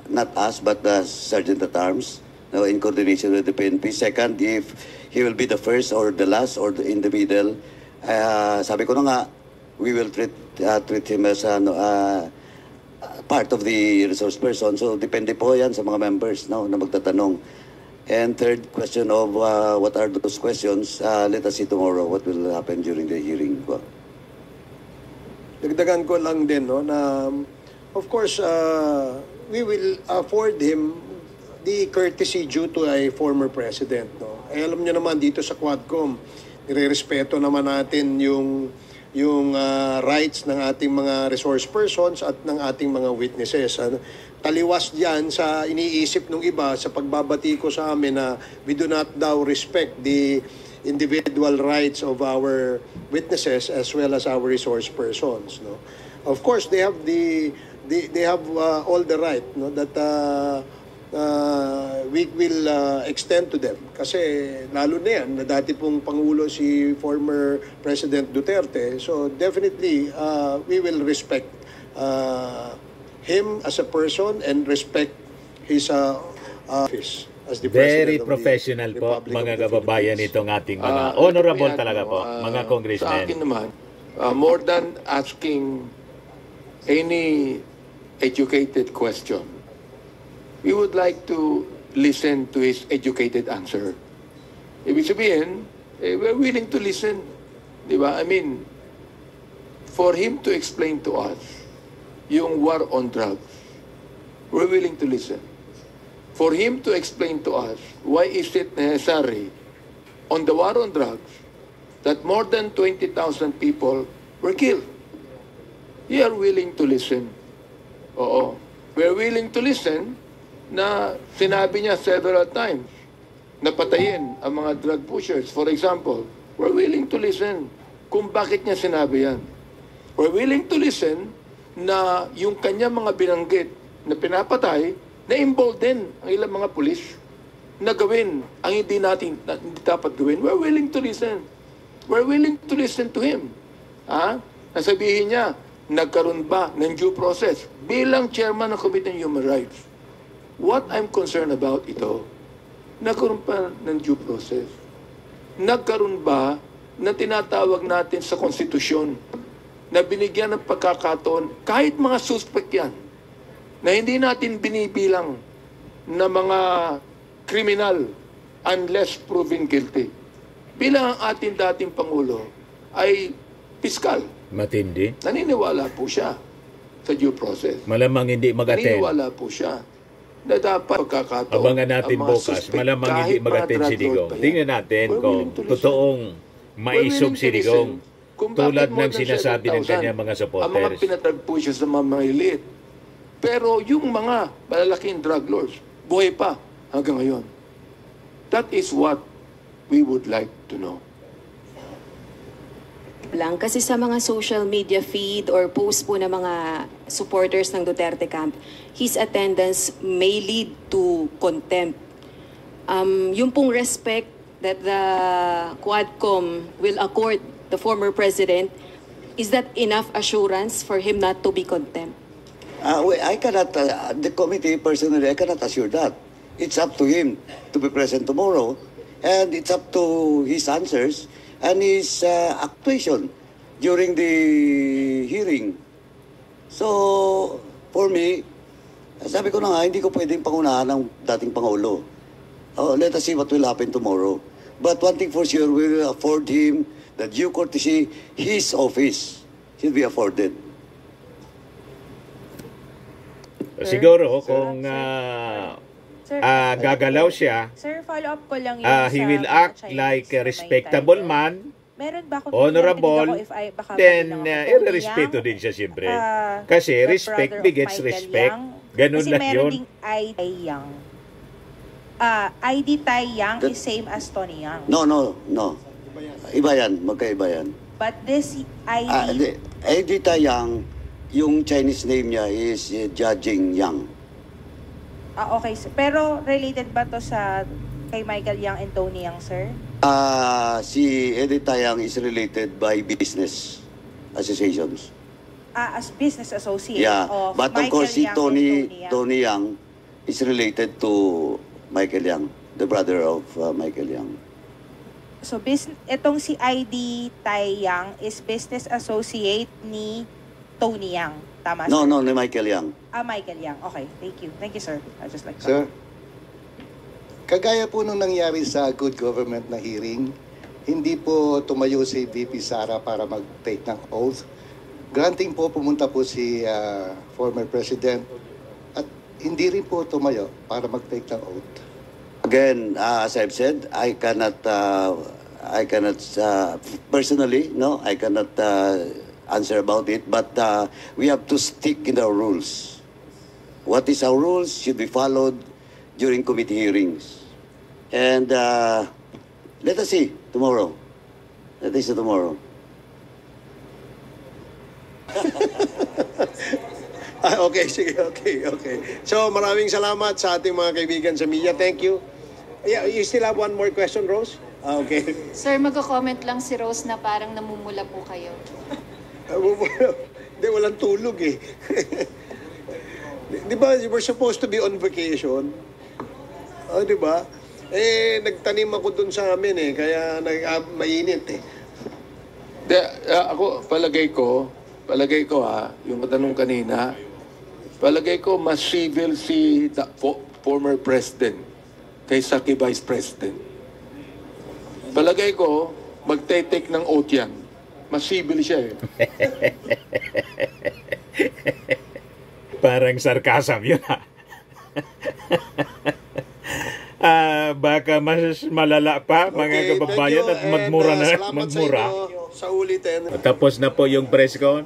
not us but the Sergeant at Arms, in coordination with the PNP. Second, if he will be the first or the last or in the middle. Sabi ko na nga, we will treat him as part of the resource person. So depende po yan sa mga members na magtatanong. And third question of what are those questions, let us see tomorrow what will happen during the hearing. Dagdagan ko lang din na of course we will afford him the courtesy due to a former president. Alam niyo naman dito sa Quadcom, nirerespeto naman natin yung rights ng ating mga resource persons at ng ating mga witnesses. Taliwas diyan sa iniisip ng iba sa pagbabati ko sa amin na we do not daw respect the individual rights of our witnesses as well as our resource persons. Of course, they have all the right that we will extend to them. Kasi lalo na yan, na dati pong Pangulo si former President Duterte. So definitely, we will respect him as a person and respect his office as the Very President professional of the po, Republic mga of the kababayan Philippines. itong ating mga honorable talaga po, mga Sa congressmen. akin naman, more than asking any educated question, we would like to listen to his educated answer. Ibig sabihin, we're willing to listen. Di ba? I mean, for him to explain to us yung war on drugs, we're willing to listen. For him to explain to us why is it necessary on the war on drugs that more than 20,000 people were killed. We are willing to listen. Oo. We're willing to listen na sinabi niya several times na patayin ang mga drug pushers. For example, we're willing to listen kung bakit niya sinabi yan. We're willing to listen na yung kanya mga binanggit na pinapatay, na-involve din ang ilang mga pulis na gawin ang hindi dapat gawin. We're willing to listen. We're willing to listen to him. Nasabihin niya, nagkaroon ba ng due process bilang chairman ng Committee on Human Rights? What I'm concerned about ito, nagkaroon pa ng due process. Nagkaroon ba na tinatawag natin sa konstitusyon na binigyan ng pagkakataon kahit mga suspect yan na hindi natin binibilang na mga kriminal unless proven guilty. Bilang ang ating dating Pangulo ay piskal. Matindi. Naniniwala po siya sa due process. Malamang hindi mag-attend. Naniniwala po siya na dapat pagkakataon. Abangan natin bukas, malamang hindi mag-attend si Digong. Tingnan natin kung totoong maisog si Digong. Tulad ng sinasabi ng kanya mga supporters. Ang mga pinatag po siya sa mga maliit. Pero yung mga malalaking drug lords, buhay pa hanggang ngayon. That is what we would like to know. Lang kasi sa mga social media feed or post po ng mga supporters ng Duterte camp, his attendance may lead to contempt. Yung pong respect that the Quadcom will accord the former president, is that enough assurance for him not to be contempt? I cannot, the committee personally, I cannot assure that. It's up to him to be present tomorrow, and it's up to his answers and his actuation during the hearing. So, for me, sabi ko na nga, hindi ko pwedeng pangunahan ng dating Pangulo. Let us see what will happen tomorrow. But one thing for sure, we will afford him the due courtesy, his office should be afforded. Siguro, kung gagalaw siya, Sir, follow up ko lang he will act like a respectable man, meron ba akong honorable, if I, baka then irerespeto din siya siyempre. Kasi respect begets respect. Ganun kasi lang meron yun. ding ID Yang. ID Tai Yang is same as Tony Yang. No. Iba yan, magkaiba yan. But this ID... ID Tayang, yung Chinese name niya is Jia-Jing Yang. Okay, sir. Pero related ba to sa kay Michael Yang and Tony Yang, sir? Si Eddie Tayang is related by business associations. As business associate Yeah, of but of Michael course si Yang Tony Yang is related to Michael Yang, the brother of Michael Yang. So, itong si ID Tai Yang is business associate ni Tony Yang. Tama, No, sir? no, ni Michael Yang. Michael Yang. Okay, thank you. Thank you, sir. I just like Sir, kagaya po nung nangyari sa good government na hearing, hindi po tumayo si VP Sara para mag-take ng oath. Granting po pumunta po si former president at hindi rin po tumayo para mag-take ng oath. Again, as I've said, I cannot personally, no, I cannot answer about it, but we have to stick in our rules. What is our rules should be followed during committee hearings. And let us see tomorrow. Let us see tomorrow. Okay, sige, okay. So, maraming salamat sa ating mga kaibigan sa media. Thank you. Yeah, you still have one more question, Rose? Okay. Sir, magko-comment lang si Rose na parang namumula po kayo. Hindi, walang tulog eh. Di ba, you were supposed to be on vacation? Di ba? Nagtanim ako dun sa amin eh, kaya mainit eh. Ako, palagay ko yung tanong kanina, palagay ko mas civil si former president kaysa kay vice president. Palagay ko, magte-take ng oath yan. Mas civil siya eh. Parang sarcasm yun ha. Baka mas malala pa mga kababayan at magmura na magmura. Sa ulitin. Tapos na po yung press con.